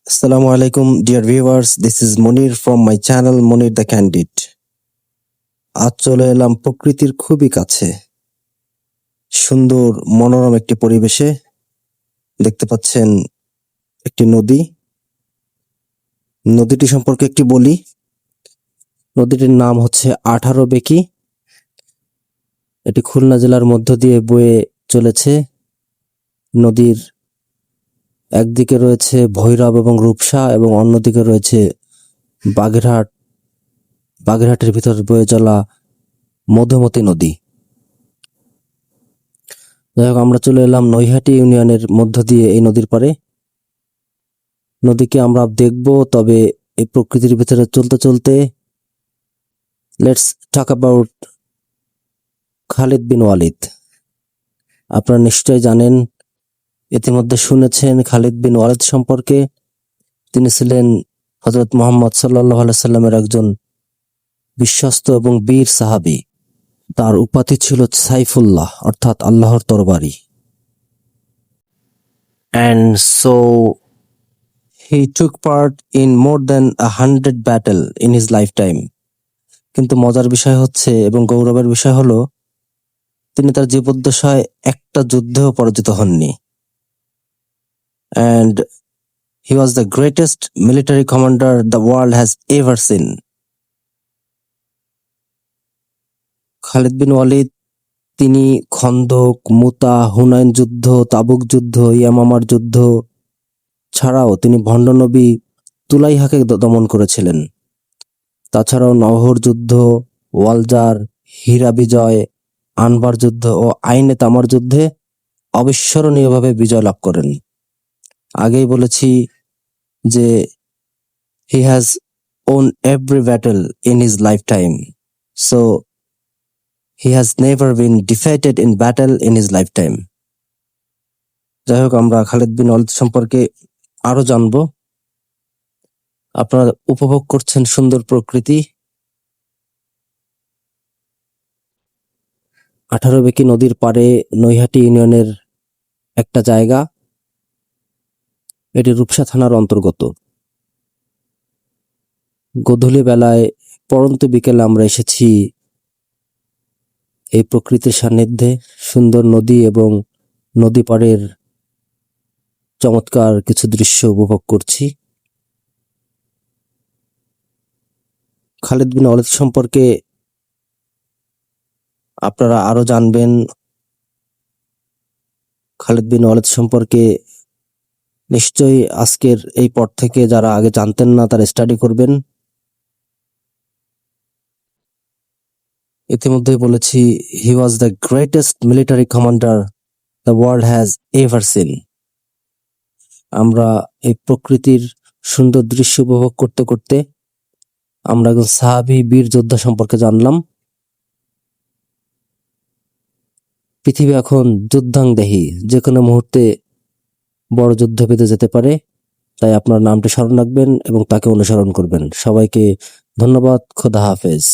Assalamu alaikum, dear viewers. This is Munir from my channel Munir the Candid. আজ চলে এলাম প্রকৃতির খুবই কাছে, সুন্দর মনোরম একটি পরিবেশে। দেখতে পাচ্ছেন একটি নদী। নদীটি সম্পর্কে একটি বলি। নদীটির নাম হচ্ছে 18 বেকি। এটি খুলনা জেলার মধ্য দিয়ে বয়ে চলেছে। নদীর একদিকে রয়েছে ভৈরব এবং রূপসা এবং অন্যদিকে রয়েছে বাগেরহাট। বাগেরহাটের ভিতর বয়ে চলা মধুমতি নদী। যাই হোক, আমরা চলে এলাম নৈহাটি ইউনিয়নের মধ্য দিয়ে এই নদীর পারে। নদীকে আমরা দেখব, তবে এই প্রকৃতির ভিতরে চলতে চলতে লেটস টক অ্যাবাউট খালিদ বিন ওয়ালিদ। আপনারা নিশ্চয় জানেন, ইতিমধ্যে শুনেছেন খালিদ বিন ওয়ালিদ সম্পর্কে। তিনি ছিলেন হযরত মুহাম্মদ সাল্লাল্লাহু আলাইহি সাল্লামের একজন বিশ্বস্ত এবং বীর সাহাবী। তার উপাধি ছিল সাইফুল্লাহ, অর্থাৎ আল্লাহর তরবারি। And so he took part in more than 100 battle in his lifetime. কিন্তু মজার বিষয় হচ্ছে এবং গৌরবের বিষয় হলো, তিনি তার জীবদ্দশায় একটা যুদ্ধেও পরাজিত হননি। And he was the greatest military commander the world has ever seen. Khalid বিন ওয়ালিদ তিনি খন্দক, মুতা, হুনাইন যুদ্ধ, তাবুক যুদ্ধ, ইয়ামামার যুদ্ধ ছাড়াও তিনি ভণ্ড নবী তুলাইহাকে দমন করেছিলেন। তাছাড়াও নহর যুদ্ধ, ওয়ালজার, হীরা বিজয়, আনবার যুদ্ধ ও আইনে তামার যুদ্ধে অবিস্মরণীয়ভাবে বিজয় লাভ করেন। আগেই বলেছি যে he has won every battle in his lifetime, so he has never been defeated in battle in his lifetime. যাই হোক, আমরা খালিদ বিন ওয়ালিদ সম্পর্কে আরো জানবো। আপনারা উপভোগ করছেন সুন্দর প্রকৃতি। 18 বেকি নদীর পাড়ে নৈহাটি ইউনিয়নের একটা জায়গা। এটি রূপসা থানার অন্তর্গত। গোধূলি বেলায়, পড়ন্ত বিকেলে আমরা এসেছি এই প্রকৃতির সান্নিধ্যে। সুন্দর নদী এবং নদী পাড়ের চমৎকার কিছু দৃশ্য উপভোগ করছি। খালিদ বিন ওয়ালিদ সম্পর্কে আপনারা আরো জানবেন। খালিদ বিন ওয়ালিদ সম্পর্কে নিশ্চয়ই আজকের এই পর থেকে যারা আগে জানতেন না তারা স্টাডি করবেন। ইতিমধ্যেই বলেছি, he was the greatest military commander the world has ever seen. আমরা এই প্রকৃতির সুন্দর দৃশ্য উপভোগ করতে করতে আমরা একজন সাহাবী বীর যোদ্ধা সম্পর্কে জানলাম। পৃথিবী এখন যুদ্ধাংদেহী, যে কোনো মুহূর্তে বড় যুদ্ধ বেঁধে যেতে পারে। তাই আপনার নামটি স্মরণ রাখবেন এবং তাকে অনুসরণ করবেন। সবাইকে ধন্যবাদ। খোদা হাফেজ।